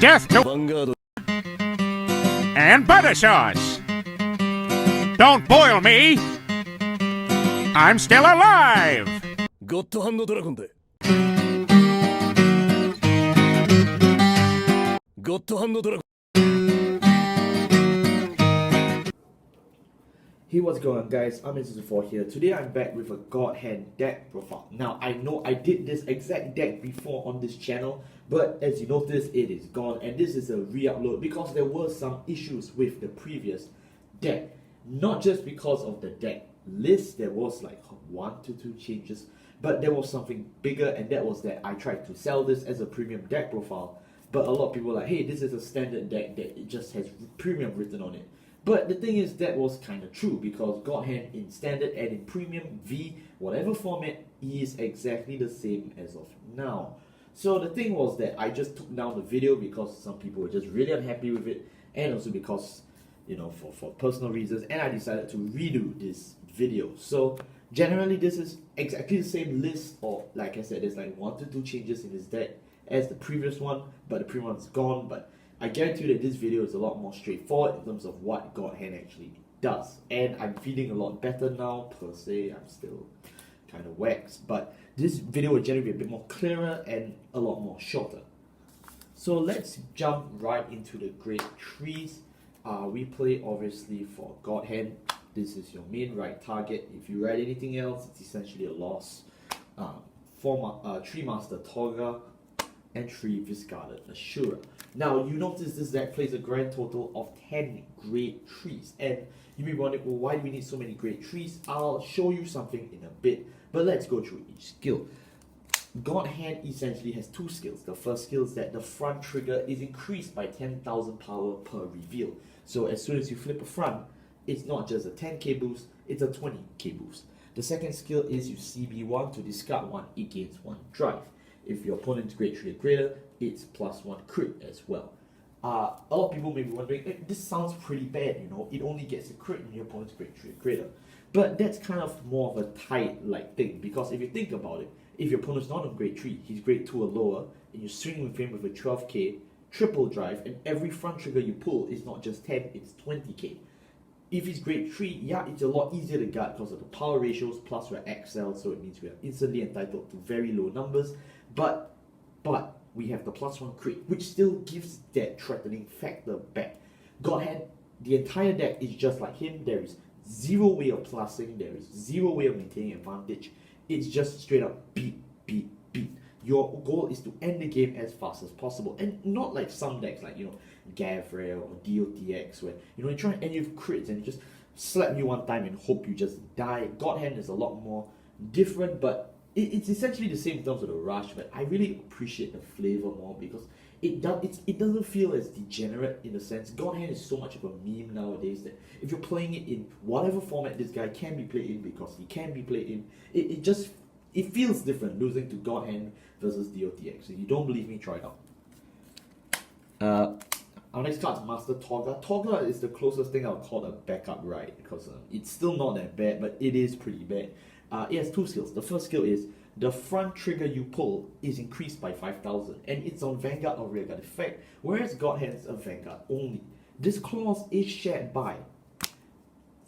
death to vanguard and butter sauce. Don't boil me. I'm still alive. ゴッドハンドドラゴンでゴッドハンドドラゴン Hey, what's going on, guys? I'm G4 here. Today I'm back with a God Hand deck profile. Now, I know I did this exact deck before on this channel, but as you notice, it is gone, and this is a re-upload because there were some issues with the previous deck. Not just because of the deck list, there was like 1 to 2 changes, but there was something bigger, and that was that I tried to sell this as a premium deck profile, but a lot of people were like, hey, this is a standard deck that it just has premium written on it. But the thing is, that was kind of true because God Hand in standard and in premium V, whatever format, is exactly the same as of now. So the thing was that I just took down the video because some people were just really unhappy with it, and also because, you know, for personal reasons, and I decided to redo this video. So generally this is exactly the same list, or like I said, there's like 1 to 2 changes in this deck as the previous one, but the previous one's gone. But I guarantee you that this video is a lot more straightforward in terms of what God Hand actually does. And I'm feeling a lot better now, per se. I'm still kind of waxed, but this video will generally be a bit more clearer and a lot more shorter. So let's jump right into the great trees. We play obviously for God Hand. This is your main right target. If you write anything else, it's essentially a loss. Tree Master Toga and 3 Viscarded Ashura. Now, you notice this deck plays a grand total of 10 great trees, and you may be wondering, well, why do we need so many great trees? I'll show you something in a bit, but let's go through each skill. God Hand essentially has 2 skills. The first skill is that the front trigger is increased by 10,000 power per reveal. So as soon as you flip a front, it's not just a 10k boost, it's a 20k boost. The second skill is you CB1 to discard 1, it gains 1 drive. If your opponent's grade 3 or greater, it's +1 crit as well. A lot of people may be wondering, this sounds pretty bad, you know, it only gets a crit when your opponent's grade 3 or greater. But that's kind of more of a tight-like thing, because if you think about it, if your opponent's not on grade 3, he's grade 2 or lower, and you swing with him with a 12k, triple drive, and every front trigger you pull is not just 10, it's 20k. If he's grade 3, yeah, it's a lot easier to guard because of the power ratios, plus we're XL, so it means we are instantly entitled to very low numbers. But we have the +1 crit, which still gives that threatening factor back. God Hand, the entire deck is just like him. There is 0 way of plussing, there is 0 way of maintaining advantage. It's just straight up beat. Your goal is to end the game as fast as possible, and not like some decks like, you know, Gavrail or DOTX, where, you know, you try and end with crits and you just slap you one time and hope you just die. God Hand is a lot more different, but it's essentially the same in terms of the rush, but I really appreciate the flavor more because it doesn't feel as degenerate in a sense. God Hand is so much of a meme nowadays that if you're playing it in whatever format this guy can be played in, because he can be played in, it feels different losing to God Hand versus DOTX. If you don't believe me, try it out. Our next card is Master Toga. Toga is the closest thing I'll call a backup ride, because it's still not that bad, but it is pretty bad. It has 2 skills. The first skill is the front trigger you pull is increased by 5,000, and it's on Vanguard or Rearguard effect, whereas God Hand's a Vanguard only. This clause is shared by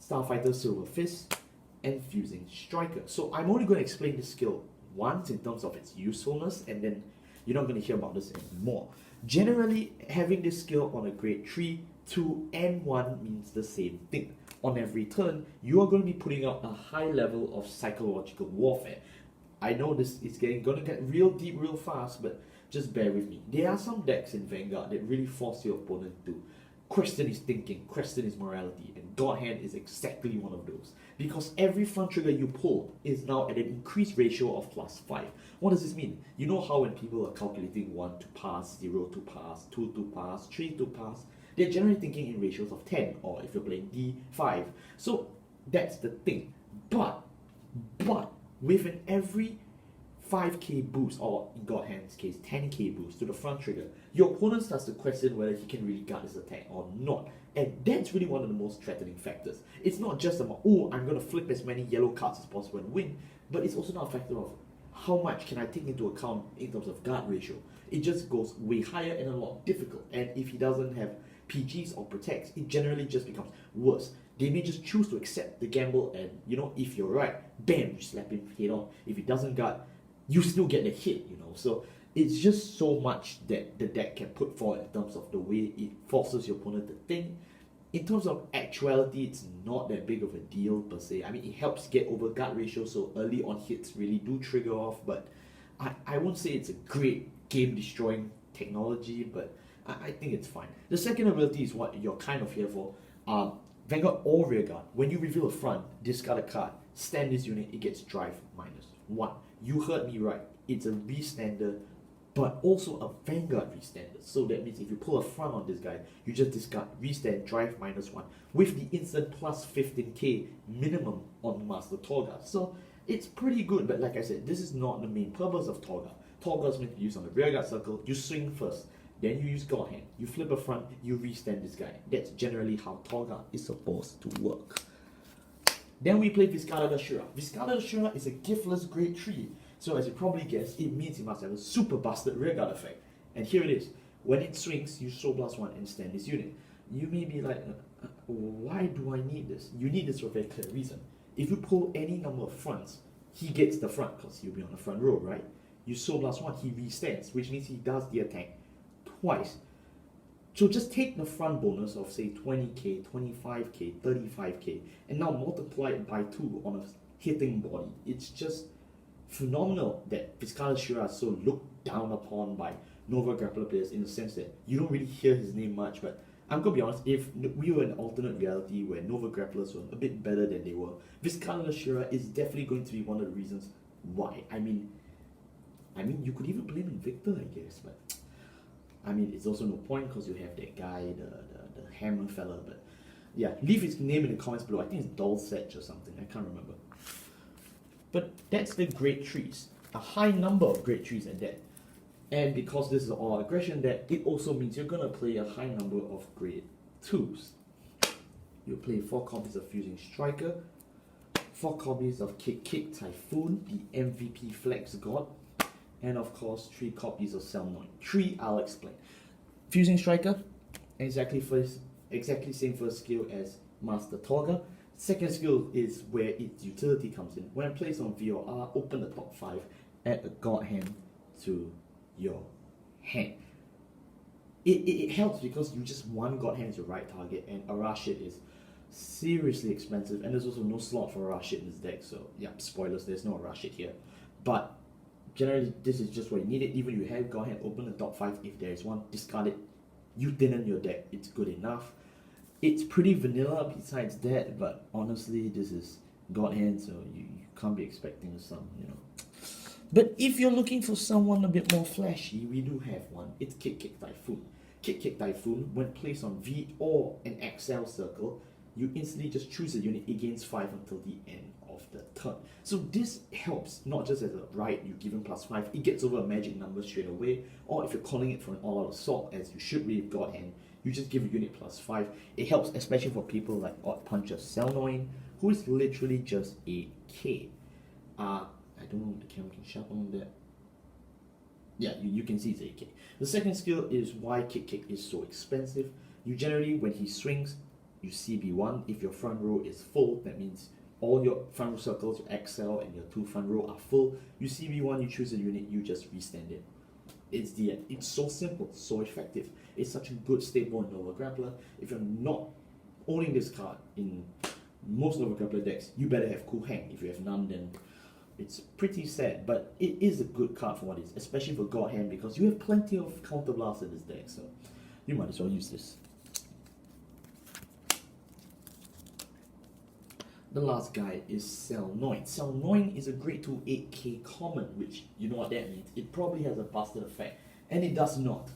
Starfighter Silver Fist and Fusing Striker. So I'm only going to explain this skill once in terms of its usefulness, and then you're not going to hear about this anymore. Generally, having this skill on a grade 3, 2, and 1 means the same thing. On every turn, you are going to be putting out a high level of psychological warfare. I know this is going to get real deep real fast, but just bear with me. There are some decks in Vanguard that really force your opponent to question his thinking, question his morality, and God Hand is exactly one of those. Because every front trigger you pull is now at an increased ratio of +5. What does this mean? You know how when people are calculating 1 to pass, 0 to pass, 2 to pass, 3 to pass, they're generally thinking in ratios of 10, or if you're playing D5. So that's the thing. But with an every 5k boost, or in God Hand's case, 10k boost to the front trigger, your opponent starts to question whether he can really guard his attack or not. And that's really one of the most threatening factors. It's not just about, oh, I'm going to flip as many yellow cards as possible and win, but it's also not a factor of how much can I take into account in terms of guard ratio? It just goes way higher and a lot difficult. And if he doesn't have PGs or protects, it generally just becomes worse. They may just choose to accept the gamble, and if you're right, bam, you slap him head on. If he doesn't guard, you still get the hit, So it's just so much that the deck can put forward in terms of the way it forces your opponent to think. In terms of actuality, it's not that big of a deal per se. I mean, it helps get over guard ratio, so early on hits really do trigger off, but I won't say it's a great game-destroying technology, but I think it's fine. The second ability is what you're kind of here for. Vanguard or Rearguard. When you reveal a front, discard a card, stand this unit, it gets drive -1. You heard me right. It's a restander, but also a Vanguard restander. So that means if you pull a front on this guy, you just discard, restand, drive -1 with the instant plus 15k minimum on Master Torga. So it's pretty good, but like I said, this is not the main purpose of Torga. Torga is meant to use on the Rearguard circle. You swing first, then you use God Hand, you flip a front, you restand this guy. That's generally how Torga is supposed to work. Then we play Viscada Ashura. Viscada Ashura is a giftless grade 3. So as you probably guessed, it means you must have a super busted rearguard effect. And here it is. When it swings, you show +1 and stand this unit. You may be like, why do I need this? You need this for a very clear reason. If you pull any number of fronts, he gets the front because he'll be on the front row, right? You show +1, he restands, which means he does the attack twice. So just take the front bonus of say 20k, 25k, 35k, and now multiply it by 2 on a hitting body. It's just phenomenal that Viscada Shura is so looked down upon by Nova Grappler players in the sense that you don't really hear his name much, but I'm gonna be honest, if we were in an alternate reality where Nova Grapplers were a bit better than they were, Viscada Shura is definitely going to be one of the reasons why. I mean, you could even blame Invictor, I guess, but I mean, it's also no point because you have that guy, the hammer fella, but yeah, leave his name in the comments below. I think it's Dulcet or something, I can't remember. But that's the grade 3s, a high number of grade 3s at that. And because this is an all aggression deck, it also means you're gonna play a high number of grade 2s. You'll play 4 copies of Fusing Striker, 4 copies of Kick Typhoon, the MVP Flex God, and of course 3 copies of Selnoid. 3 I'll explain. Fusing Striker, exactly same first skill as Master Torga. Second skill is where its utility comes in. When placed on VOR, open the top 5, add a God Hand to your hand. It helps because you just one God Hand is your right target, and Arashid is seriously expensive, and there's also no slot for Arashid in this deck, so yeah, spoilers, there's no Arashid here. But generally, this is just what you need it. Even if you have God Hand, open the top 5, if there is one, discard it. You thin your deck, it's good enough. It's pretty vanilla besides that, but honestly, this is God Hand, so you can't be expecting some, But if you're looking for someone a bit more flashy, we do have one. It's Kick Typhoon. Kick Typhoon, when placed on V or an XL circle, you instantly just choose a unit, it gains 5 until the end of the turn. So this helps, not just as a right, you give him +5, it gets over a magic number straight away, or if you're calling it for an all-out assault, as you should with God Hand, you just give a unit +5. It helps especially for people like Odd Puncher Selnoin, who is literally just 8k. I don't know if the camera can sharpen on that. Yeah, you can see it's 8k. The second skill is why Kick is so expensive. You generally, when he swings, you CB1. If your front row is full, that means all your front row circles, your XL and your 2 front row are full. You CB1, you choose a unit, you just restand it. It's so simple, so effective. It's such a good staple in Nova Grappler. If you're not owning this card in most Nova Grappler decks, you better have Cool Hang. If you have none, then it's pretty sad, but it is a good card for what it is, especially for God Hand, because you have plenty of counterblast in this deck, so you might as well use this. The last guy is Selnoid. Selnoid is a grade 2 8k common, which you know what that means. It probably has a busted effect, and it does not.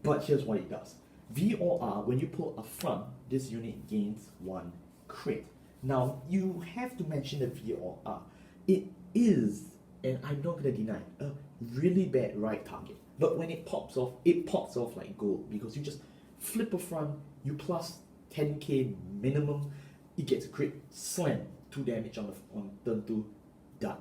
But here's what it does. VOR, when you pull a front, this unit gains 1 crit. Now, you have to mention the VOR. It is, and I'm not going to deny, a really bad right target. But when it pops off like gold, because you just flip a front, you plus 10k minimum, it gets a crit, slam, 2 damage on turn 2, done.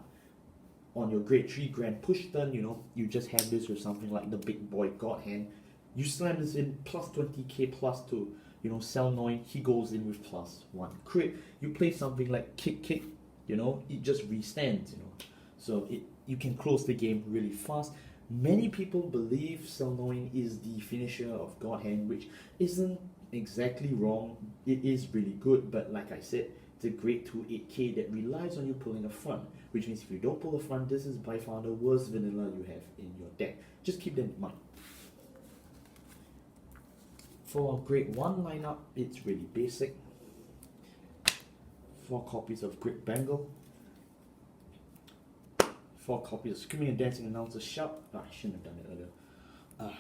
on your grade 3 grand push turn, you know, you just have this with something like the big boy God Hand. You slam this in plus 20k plus 2, you know, Selnoin, he goes in with plus 1 crit. You play something like kick, you know, it just restands, you know. So you can close the game really fast. Many people believe Selnoin is the finisher of God Hand, which isn't exactly wrong. It is really good, but like I said, it's a grade 2 8k that relies on you pulling a front, which means if you don't pull a front, this is by far the worst vanilla you have in your deck. Just keep that in mind. For grade 1 lineup, it's really basic. 4 copies of Grip Bangle, 4 copies of Screamin and Dancin Announcer Shout. I shouldn't have done it earlier.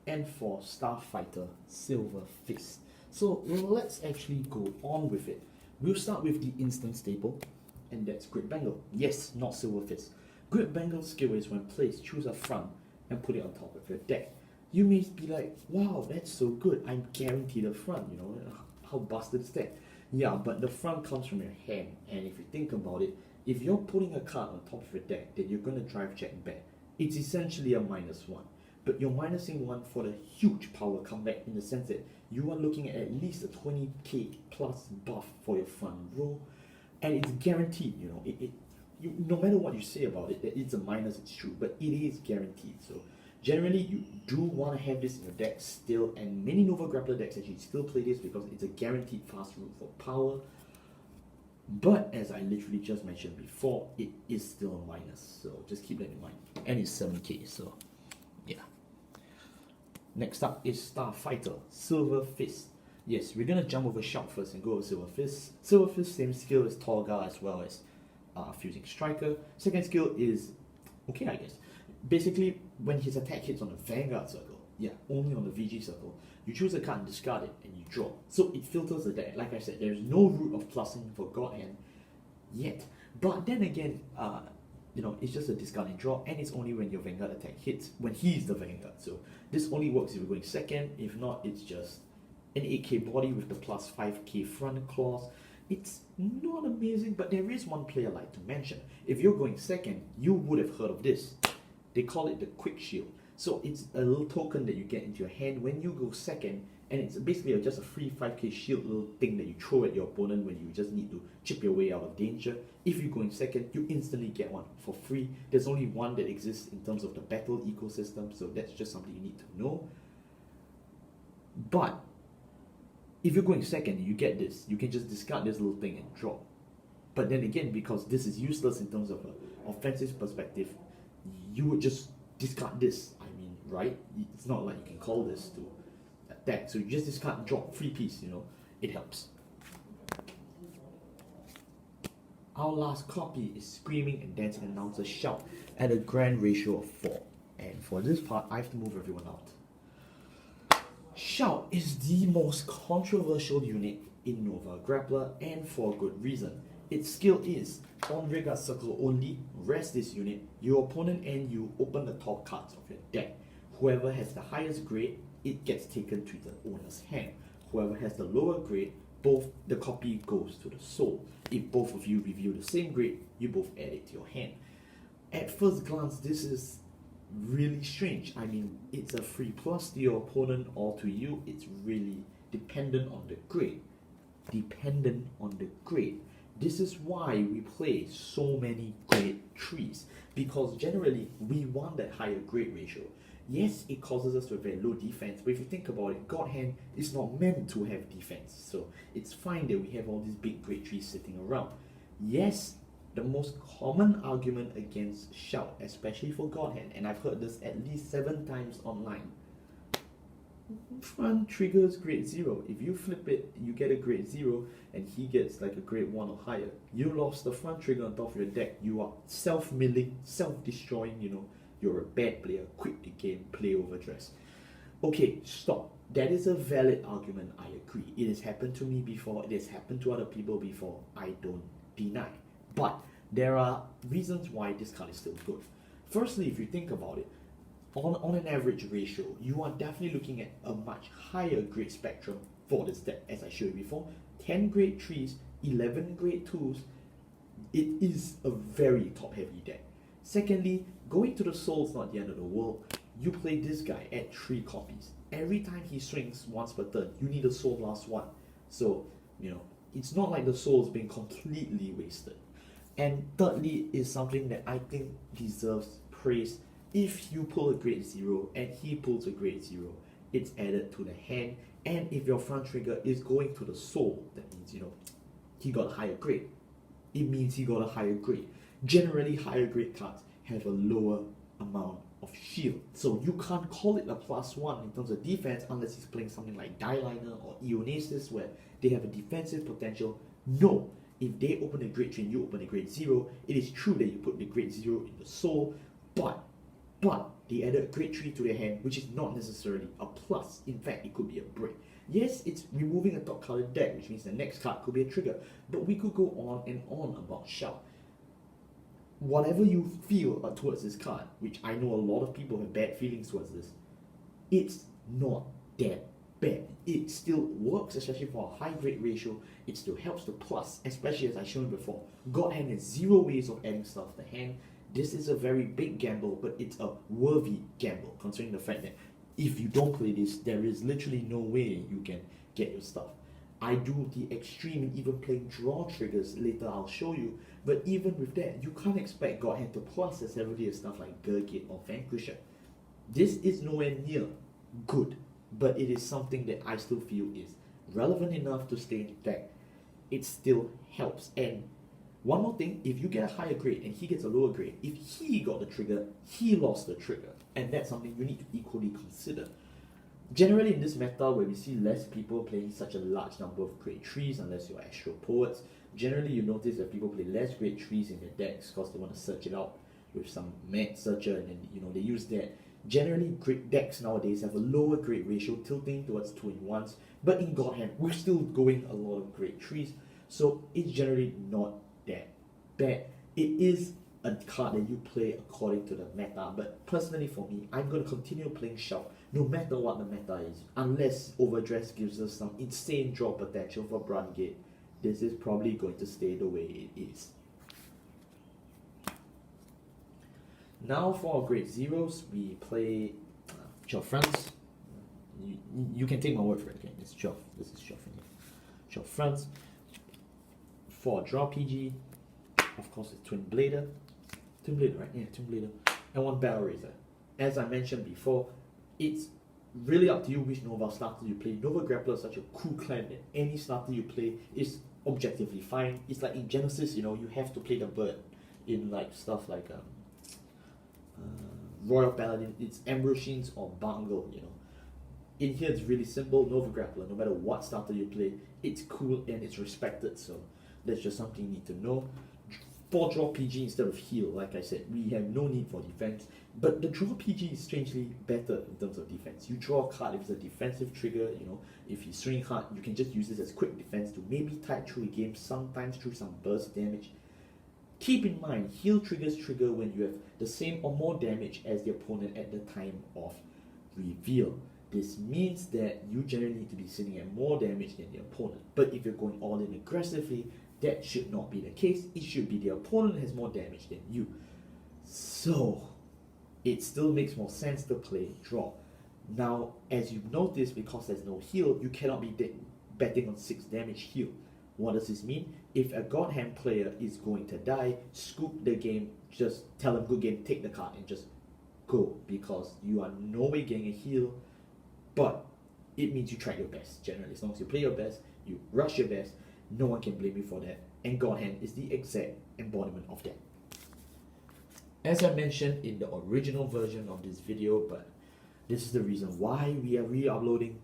And 4 Starfighter Silver Fist. So let's actually go on with it. We'll start with the instant staple, and that's Grip Bangle. Yes, not Silver Fist. Grip Bangle's skill is when placed, choose a front and put it on top of your deck. You may be like, wow, that's so good, I'm guaranteed a front, you know, how busted is that? Yeah, but the front comes from your hand, and if you think about it, if you're putting a card on top of your deck, then you're going to drive check back. It's essentially a -1, but you're minusing 1 for the huge power comeback in the sense that you are looking at least a 20k plus buff for your front row, and it's guaranteed, you know, no matter what you say about it, that it's a minus, it's true, but it is guaranteed. So generally, you do want to have this in your deck still, and many Nova Grappler decks actually still play this because it's a guaranteed fast route for power. But as I literally just mentioned before, it is still a minus, so just keep that in mind. And it's 7k, so yeah. Next up is Starfighter Silver Fist. Yes, we're gonna jump over Shout first and go over Silver Fist. Silver Fist, same skill as Torga as well as Fusing Striker. Second skill is okay, I guess. Basically, when his attack hits on the Vanguard circle, yeah, only on the VG circle, you choose a card and discard it, and you draw. So it filters the deck. Like I said, there's no route of plussing for God Hand yet. But then again, you know, it's just a discard and draw, and it's only when your Vanguard attack hits, when he's the Vanguard. So this only works if you're going second. If not, it's just an 8k body with the plus 5k front clause. It's not amazing, but there is one player I'd like to mention. If you're going second, you would have heard of this. They call it the Quick Shield. So it's a little token that you get into your hand when you go second, and it's basically just a free 5k shield little thing that you throw at your opponent when you just need to chip your way out of danger. If you go in second, you instantly get one for free. There's only one that exists in terms of the battle ecosystem, so that's just something you need to know. But if you're going second, you get this. You can just discard this little thing and draw. But then again, because this is useless in terms of an offensive perspective, you would just discard this. I mean, right? It's not like you can call this to attack. So you just discard and drop, free piece, you know. It helps. Our last copy is Screamin and Dancin Announcer Shout at a grand ratio of 4. And for this part, I have to move everyone out. Shout is the most controversial unit in Nova Grappler, and for good reason. Its skill is, on Vanguard circle only, rest this unit, your opponent and you open the top cards of your deck. Whoever has the highest grade, it gets taken to the owner's hand. Whoever has the lower grade, both the copy goes to the soul. If both of you review the same grade, you both add it to your hand. At first glance, this is really strange. I mean, it's a free plus to your opponent or to you. It's really dependent on the grade. Dependent on the grade. This is why we play so many grade 3s, because generally we want that higher grade ratio. Yes, it causes us to have very low defense, but if you think about it, God Hand is not meant to have defense, so it's fine that we have all these big grade 3s sitting around. Yes, the most common argument against Shout, especially for God Hand, and I've heard this at least 7 times online. Front triggers grade 0. If you flip it, you get a grade 0, and he gets like a grade 1 or higher. You lost the front trigger on top of your deck. You are self-milling, self-destroying, you know. You're a bad player. Quit the game. Play overdress. Okay, stop. That is a valid argument. I agree. It has happened to me before. It has happened to other people before. I don't deny. But there are reasons why this card is still good. Firstly, if you think about it, on an average ratio, you are definitely looking at a much higher grade spectrum for this deck, as I showed you before. 10 grade 3s, 11 grade 2s. It is a very top heavy deck. Secondly, going to the soul is not the end of the world. You play this guy at 3 copies. Every time he swings once per turn, you need a soul +1. So, it's not like the soul is being completely wasted. And thirdly is something that I think deserves praise. If you pull a grade 0 and he pulls a grade 0, it's added to the hand. And if your front trigger is going to the soul, that means, he got a higher grade. It means he got a higher grade. Generally, higher grade cards have a lower amount of shield. So you can't call it a +1 in terms of defense unless he's playing something like Dieliner or Eonasis where they have a defensive potential. No. If they open a grade 3 and you open a grade 0, it is true that you put the grade 0 in the soul, but they added a grade 3 to their hand, which is not necessarily a plus. In fact, it could be a break. Yes, it's removing a top colored deck, which means the next card could be a trigger, but we could go on and on about Xiao. Whatever you feel towards this card, which I know a lot of people have bad feelings towards this, it's not that bad. It still works, especially for a high grade ratio. It still helps to plus, especially as I showed before. God Hand has 0 ways of adding stuff to the hand. This is a very big gamble, but it's a worthy gamble, considering the fact that if you don't play this, there is literally no way you can get your stuff. I do the extreme in even playing draw triggers, later I'll show you, but even with that, you can't expect God Hand to plus as heavily as stuff like Gurgit or Vanquisher. This is nowhere near good, but it is something that I still feel is relevant enough to stay in the deck. It still helps. And one more thing, if you get a higher grade and he gets a lower grade, if he got the trigger, he lost the trigger. And that's something you need to equally consider. Generally in this meta where we see less people playing such a large number of grade 3s unless you're Astro Poets, generally you notice that people play less grade 3s in their decks because they want to search it out with some mad searcher and then they use that. Generally great decks nowadays have a lower grade ratio tilting towards 2-in-1s, but in God Hand we're still going a lot of grade 3s, so it's generally not that bad. It is a card that you play according to the meta, but personally for me, I'm going to continue playing Xiao no matter what the meta is, unless Overdress gives us some insane draw potential for Brungate. This is probably going to stay the way it is. Now for our grade 0s, we play G4s fronts. You can take my word for it, okay? It's G4. This is G4 for me. G4s. For draw PG, of course it's Twin Blader. Twin Blader, right? Yeah, Twin Blader. And 1 Battle Razor. As I mentioned before, it's really up to you which Nova starter you play. Nova Grappler is such a cool clan that any starter you play is objectively fine. It's like in Genesis, you have to play the bird. In like stuff like Royal Paladin, it's Ambrosians or Bungle, In here it's really simple, Nova Grappler, no matter what starter you play, it's cool and it's respected, so that's just something you need to know. For draw PG instead of heal, like I said, we have no need for defense, but the draw PG is strangely better in terms of defense. You draw a card if it's a defensive trigger, if you swing hard, you can just use this as quick defense to maybe tide through a game, sometimes through some burst damage. Keep in mind, heal triggers trigger when you have the same or more damage as the opponent at the time of reveal. This means that you generally need to be sitting at more damage than the opponent. But if you're going all in aggressively, that should not be the case. It should be the opponent has more damage than you. So, it still makes more sense to play draw. Now, as you've noticed, because there's no heal, you cannot be betting on 6 damage heal. What does this mean? If a God Hand player is going to die, scoop the game, just tell them good game, take the card and just go, because you are no way getting a heal, but it means you tried your best. Generally, as long as you play your best, you rush your best, no one can blame you for that, and God Hand is the exact embodiment of that. As I mentioned in the original version of this video, but this is the reason why we are re-uploading,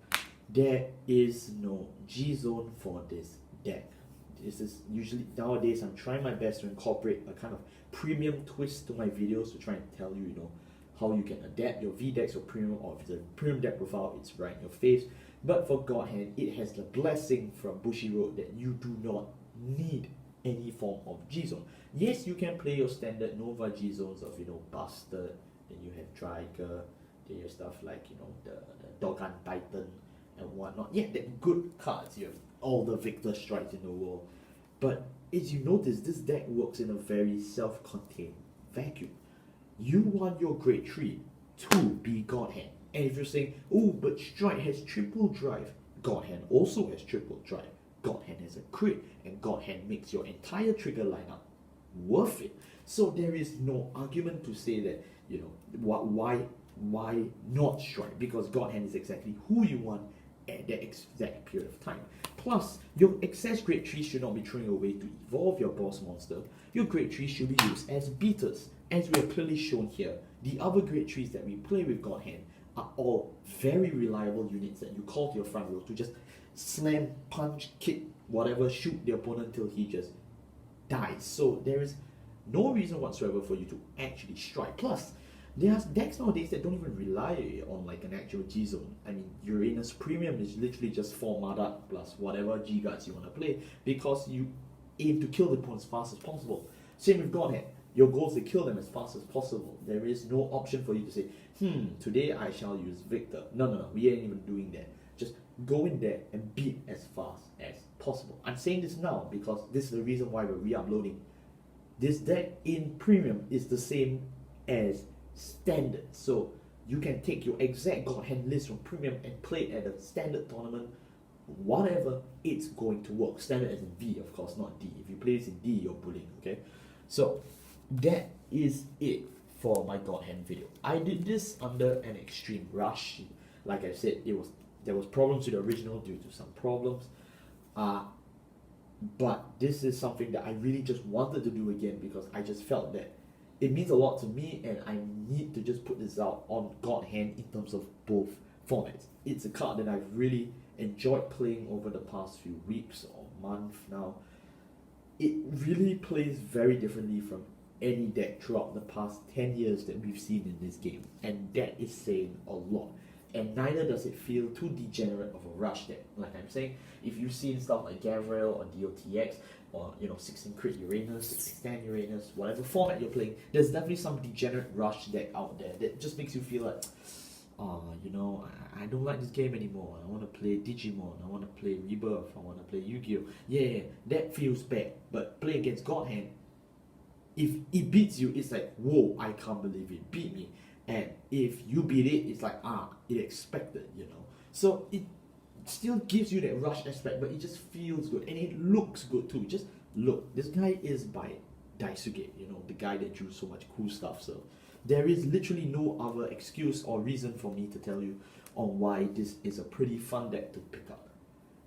there is no G-Zone for this deck. This is usually, nowadays I'm trying my best to incorporate a kind of premium twist to my videos to try and tell you, how you can adapt your V-decks or premium, or if it's a premium deck profile, it's right in your face. But for God Hand, it has the blessing from Bushiroad that you do not need any form of G-Zone. Yes, you can play your standard Nova G-Zones of, Bastard, then you have Driger, then you have stuff like, the Dogan Titan and whatnot. Yeah, they're good cards. You have all the Victor Strikes in the world. But as you notice, this deck works in a very self-contained vacuum. You want your grade 3 to be God Hand. And if you're saying, oh, but Strike has triple drive, God Hand also has triple drive. God Hand has a crit, and God Hand makes your entire trigger lineup worth it. So there is no argument to say that, you know, why not Strike? Because God Hand is exactly who you want at that exact period of time. Plus, your excess grade 3 should not be thrown away to evolve your boss monster. Your grade 3 should be used as beaters, as we have clearly shown here. The other grade 3s that we play with God Hand are all very reliable units that you call to your front row to just slam, punch, kick, whatever, shoot the opponent till he just dies. So there is no reason whatsoever for you to actually strike. Plus, there's decks nowadays that don't even rely on like an actual G zone. I mean, Uranus Premium is literally just 4 Madak plus whatever G guards you want to play, because you aim to kill the opponent as fast as possible. Same with Godhead. Your goal is to kill them as fast as possible. There is no option for you to say, today I shall use Victor. No, we ain't even doing that. Just go in there and beat as fast as possible. I'm saying this now because this is the reason why we're re-uploading. This deck in Premium is the same as Standard. So you can take your exact God Hand list from Premium and play it at a Standard tournament. Whatever, it's going to work. Standard as in V, of course, not D. If you play this in D, you're bullying, okay? So that is it for my God Hand video. I did this under an extreme rush. Like I said, there was problems with the original due to some problems. But this is something that I really just wanted to do again because I just felt that it means a lot to me and I need to just put this out on God Hand in terms of both formats. It's a card that I've really enjoyed playing over the past few weeks or month now. It really plays very differently from any deck throughout the past 10 years that we've seen in this game, and that is saying a lot. And neither does it feel too degenerate of a rush deck. Like I'm saying, if you've seen stuff like Gavril or DOTX or 16 crit Uranus, 16 stand Uranus, whatever format you're playing, there's definitely some degenerate rush deck out there that just makes you feel like, I don't like this game anymore. I want to play Digimon, I want to play Rebirth, I want to play Yu-Gi-Oh! Yeah, that feels bad. But play against God Hand, if it beats you, it's like, whoa, I can't believe it beat me. And if you beat it, it's like, it expected, So it still gives you that rush aspect, but it just feels good. And it looks good too. Just look, this guy is by Daisuke, the guy that drew so much cool stuff. So there is literally no other excuse or reason for me to tell you on why this is a pretty fun deck to pick up.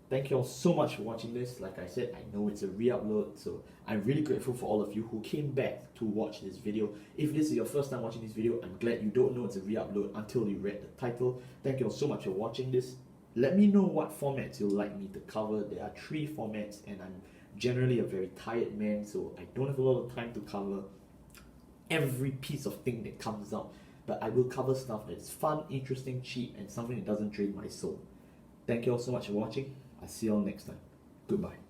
Thank you all so much for watching this. Like I said, I know it's a re-upload, so I'm really grateful for all of you who came back to watch this video. If this is your first time watching this video, I'm glad you don't know it's a re-upload until you read the title. Thank you all so much for watching this. Let me know what formats you'd like me to cover. There are 3 formats, and I'm generally a very tired man, so I don't have a lot of time to cover every piece of thing that comes out. But I will cover stuff that's fun, interesting, cheap, and something that doesn't drain my soul. Thank you all so much for watching. I'll see you all next time. Goodbye.